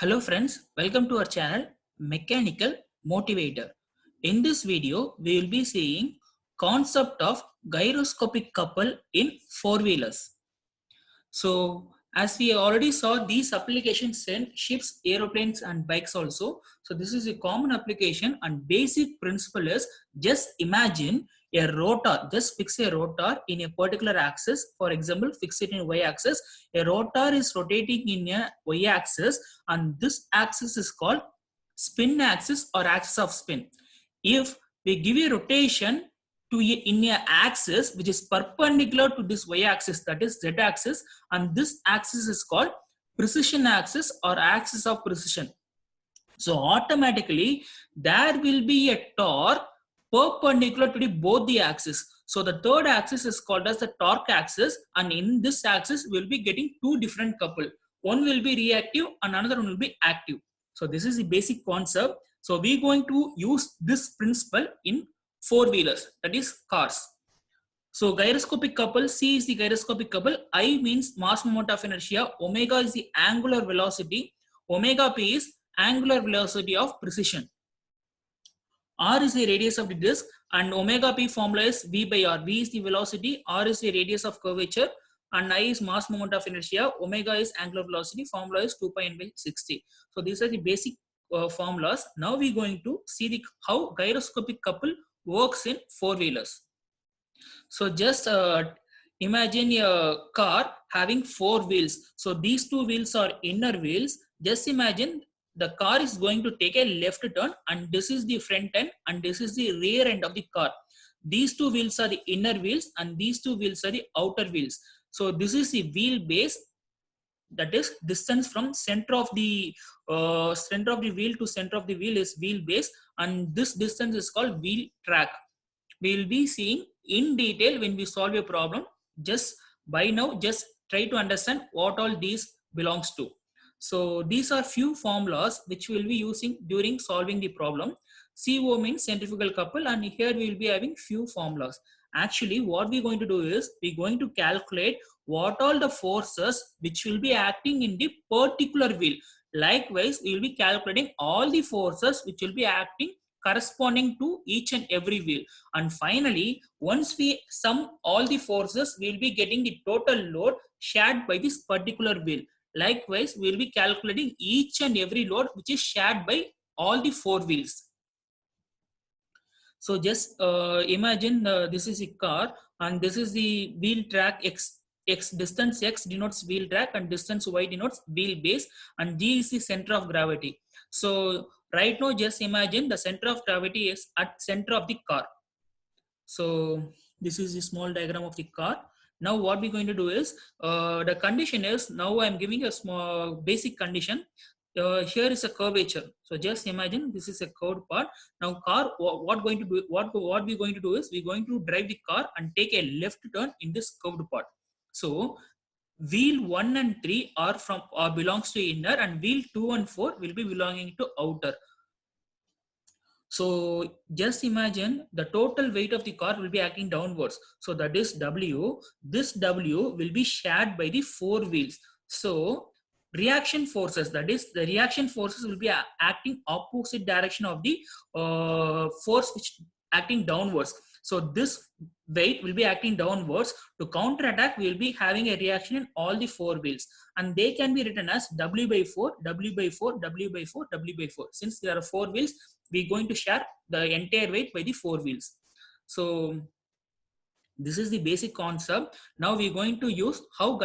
Hello friends, welcome to our channel Mechanical Motivator. In this video, we will be seeing concept of gyroscopic couple in four-wheelers. So as we already saw, these applications in ships, aeroplanes and bikes also. So this is a common application and basic principle is just imagine a rotor, just fix a rotor in a particular axis. For example, fix it in y-axis. A rotor is rotating in a y-axis and this axis is called spin axis or axis of spin. If we give a rotation to in a axis which is perpendicular to this y-axis, that is z-axis, and this axis is called precision axis or axis of precision. So automatically there will be a torque perpendicular to both the axis. So the third axis is called as the torque axis, and in this axis we will be getting two different couple. One will be reactive and another one will be active. So this is the basic concept. So we're going to use this principle in four-wheelers, that is cars. So gyroscopic couple, C is the gyroscopic couple, I means mass moment of inertia, omega is the angular velocity, omega p is angular velocity of precision. R is the radius of the disk and omega p formula is V by R. V is the velocity, R is the radius of curvature and I is mass moment of inertia, omega is angular velocity, formula is 2 pi n by 60. So these are the basic formulas. Now we're going to see how gyroscopic couple works in four-wheelers. So just imagine a car having four wheels. So these two wheels are inner wheels. Just imagine the car is going to take a left turn and this is the front end and this is the rear end of the car. These two wheels are the inner wheels and these two wheels are the outer wheels. So this is the wheel base, that is distance from center of the wheel to center of the wheel is wheelbase, and this distance is called wheel track. We will be seeing in detail when we solve a problem. Just by now, just try to understand what all these belongs to. So these are few formulas which we will be using during solving the problem. CO means centrifugal couple, and here we will be having few formulas. Actually, what we're going to do is we're going to calculate what all the forces which will be acting in the particular wheel. Likewise, we will be calculating all the forces which will be acting corresponding to each and every wheel. And finally, once we sum all the forces, we will be getting the total load shared by this particular wheel. Likewise, we will be calculating each and every load which is shared by all the four wheels. So just imagine this is a car and this is the wheel track x. Distance x denotes wheel track and distance y denotes wheel base, and G is the center of gravity. So right now just imagine the center of gravity is at center of the car. So this is a small diagram of the car. Now what we're going to do is the condition is, now I'm giving a small basic condition. Here is a curvature. So just imagine this is a curved part. Now car, what we're going to do is we're going to drive the car and take a left turn in this curved part. So wheel 1 and 3 are belongs to inner, and wheel 2 and 4 will be belonging to outer. So just imagine the total weight of the car will be acting downwards. So that is W. This W will be shared by the four wheels. So reaction forces, that is the reaction forces will be acting opposite direction of the force which acting downwards. So this weight will be acting downwards. To counterattack, we will be having a reaction in all the four wheels, and they can be written as W by 4, W by 4, W by 4, W by 4. Since there are four wheels, we're going to share the entire weight by the four wheels. So this is the basic concept. Now we're going to use how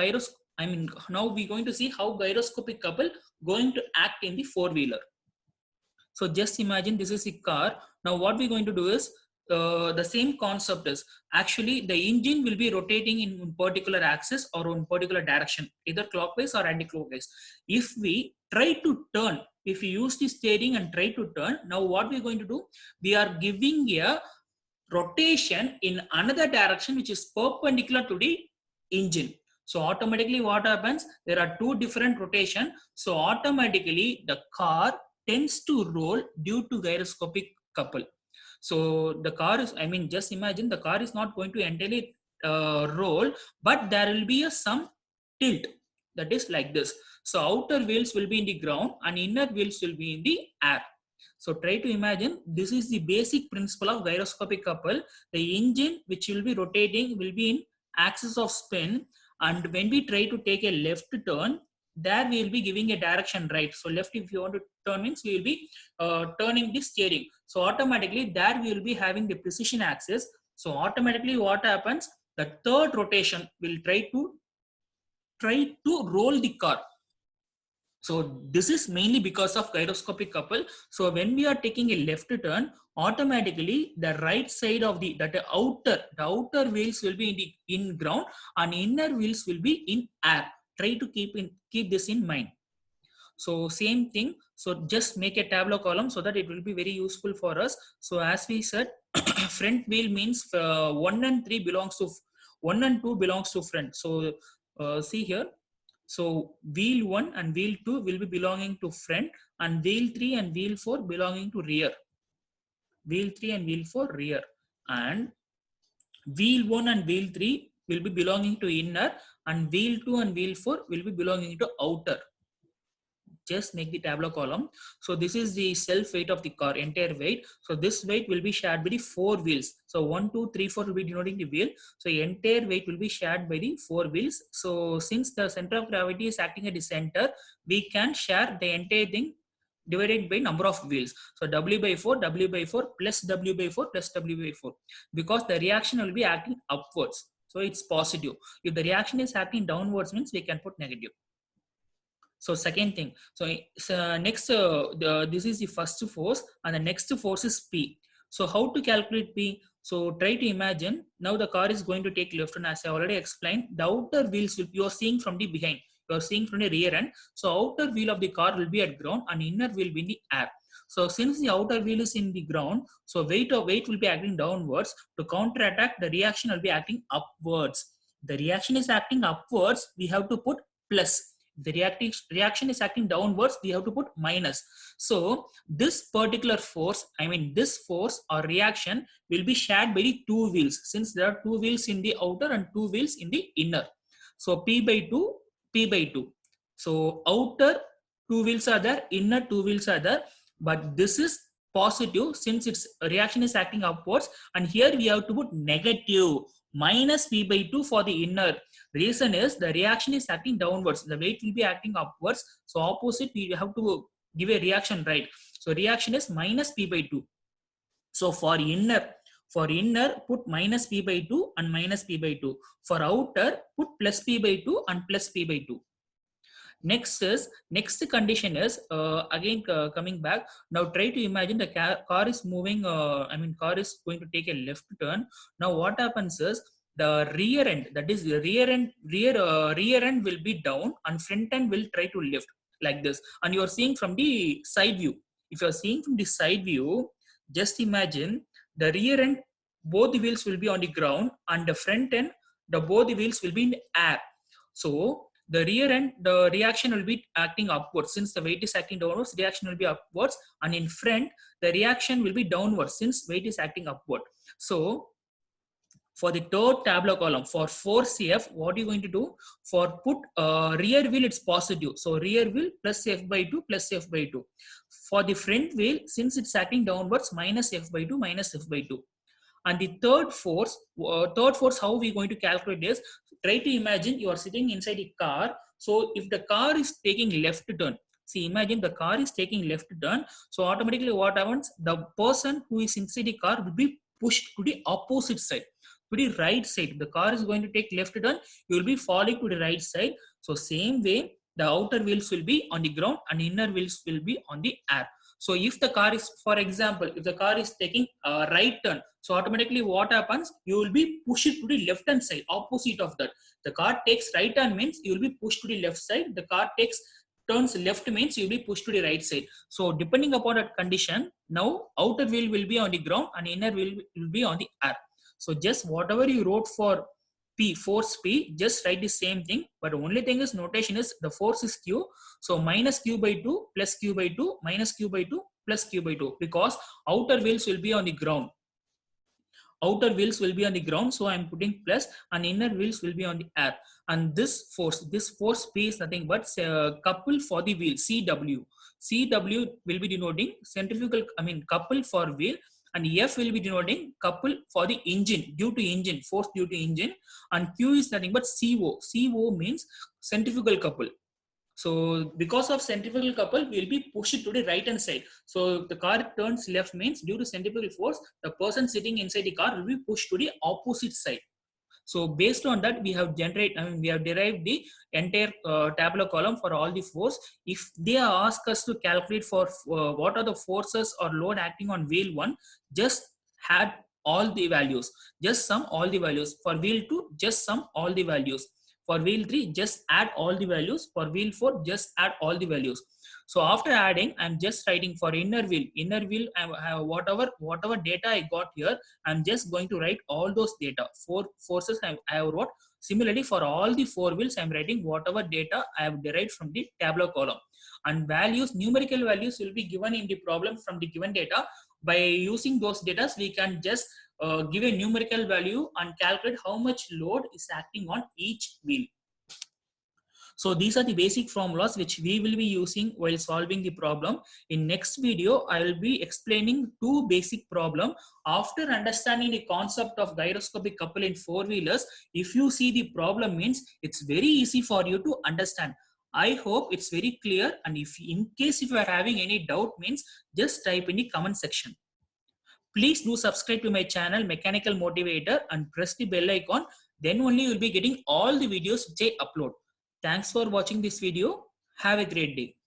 now we're going to see how gyroscopic couple going to act in the four-wheeler. So just imagine this is a car. Now what we're going to do is the same concept is actually the engine will be rotating in particular axis or in particular direction, either clockwise or anti-clockwise. If we try to turn, if we use the steering and try to turn, now what we're going to do, we are giving a rotation in another direction which is perpendicular to the engine. So automatically what happens, there are two different rotation. So automatically the car tends to roll due to gyroscopic couple. So the car is, just imagine the car is not going to entirely roll, but there will be some tilt. that is like this. So outer wheels will be in the ground and inner wheels will be in the air. So try to imagine, this is the basic principle of gyroscopic couple. The engine which will be rotating will be in axis of spin, and when we try to take a left turn, there we will be giving a direction right. So left, if you want to turn, means we will be turning the steering. So automatically there we will be having the precision axis. So automatically what happens, the third rotation will try to roll the car. So this is mainly because of gyroscopic couple. So when we are taking a left turn, automatically the right side of the outer wheels will be in ground and inner wheels will be in air. Try to keep this in mind. So same thing. So just make a tableau column so that it will be very useful for us. So as we said, front wheel means 1 and 3 belongs to 1 and 2 belongs to front. So see here. So wheel 1 and wheel 2 will be belonging to front, and wheel 3 and wheel 4 belonging to rear. Wheel 3 and wheel 4 rear, and wheel 1 and wheel 3 will be belonging to inner, and wheel 2 and wheel 4 will be belonging to outer. Just make the tableau column. So this is the self weight of the car, entire weight. So this weight will be shared by the 4 wheels. So 1, 2, 3, 4 will be denoting the wheel. So entire weight will be shared by the 4 wheels. So since the center of gravity is acting at the center, we can share the entire thing divided by number of wheels. So W by 4 plus W by 4 plus W by 4. Because the reaction will be acting upwards. So it's positive. If the reaction is acting downwards, means we can put negative. So second thing, so next this is the first force, and the next force is P. So how to calculate P? So try to imagine, now the car is going to take left, and as I already explained, the outer wheels will, you are seeing from the behind, you are seeing from the rear end. So outer wheel of the car will be at ground and inner wheel will be in the air. So since the outer wheel is in the ground, so weight will be acting downwards. To counterattack, the reaction will be acting upwards. The reaction is acting upwards, we have to put plus. The reaction is acting downwards, we have to put minus. So this particular force, this force or reaction will be shared by the 2 wheels, since there are 2 wheels in the outer and 2 wheels in the inner. So P by 2, P by 2. So outer 2 wheels are there, inner 2 wheels are there, but this is positive since its reaction is acting upwards, and here we have to put negative, minus P by 2 for the inner. Reason is the reaction is acting downwards, the weight will be acting upwards. So opposite, we have to give a reaction, right? So reaction is minus P by 2. So for inner put minus P by 2 and minus P by 2. For outer, put plus P by 2 and plus P by 2. Next condition is again coming back. Now try to imagine the car is moving. Car is going to take a left turn. Now what happens is the rear end, that is the rear end will be down and front end will try to lift like this. And you are seeing from the side view. If you are seeing from the side view, just imagine the rear end, both the wheels will be on the ground, and the front end, both the wheels will be in the air. So the rear end, the reaction will be acting upwards. Since the weight is acting downwards, reaction will be upwards, and in front, the reaction will be downwards since weight is acting upward. So for the third tableau column, for force F, what are you going to do? For put rear wheel, it's positive. So rear wheel plus F by 2 plus F by 2. For the front wheel, since it's acting downwards, minus F by 2 minus F by 2. And the third force, how we going to calculate this? Try to imagine you are sitting inside a car. So if the car is taking left turn, see, imagine the car is taking left turn. So automatically what happens? The person who is inside the car will be pushed to the opposite side, to the right side. The car is going to take left turn, you will be falling to the right side. So same way, the outer wheels will be on the ground and inner wheels will be on the air. So if the car is, for example, if the car is taking a right turn, so automatically what happens? You will be pushed to the left hand side, opposite of that. The car takes right turn means you will be pushed to the left side. The car turns left means you will be pushed to the right side. So depending upon that condition, now outer wheel will be on the ground and inner wheel will be on the air. So just whatever you wrote for P, force P, just write the same thing, but only thing is notation is the force is Q. So minus Q by 2 plus Q by 2 minus Q by 2 plus Q by 2, because outer wheels will be on the ground. outer wheels will be on the ground, so I'm putting plus, and inner wheels will be on the air. And this force P is nothing but couple for the wheel, CW will be denoting centrifugal, couple for wheel, and F will be denoting couple for the engine, due to engine, force due to engine, and Q is nothing but CO means centrifugal couple. So because of centrifugal couple, we will be pushed to the right hand side. So the car turns left means due to centrifugal force, the person sitting inside the car will be pushed to the opposite side. So based on that, we have derived the entire tabular column for all the force. If they ask us to calculate for what are the forces or load acting on wheel 1, just add all the values, just sum all the values. For wheel 2, just sum all the values. For wheel 3, just add all the values. For wheel 4, just add all the values. So after adding, I'm just writing for inner wheel. Whatever data I got here, I'm just going to write all those data. 4 forces I have wrote. Similarly, for all the 4 wheels, I'm writing whatever data I have derived from the tabular column. And values, numerical values will be given in the problem from the given data. By using those data, we can just give a numerical value and calculate how much load is acting on each wheel. So these are the basic formulas which we will be using while solving the problem. In next video, I will be explaining 2 basic problems. After understanding the concept of gyroscopic couple in 4-wheelers, if you see the problem means it's very easy for you to understand. I hope it's very clear, and if in case if you are having any doubt means just type in the comment section. Please do subscribe to my channel Mechanical Motivator and press the bell icon. Then only you will be getting all the videos which I upload. Thanks for watching this video. Have a great day.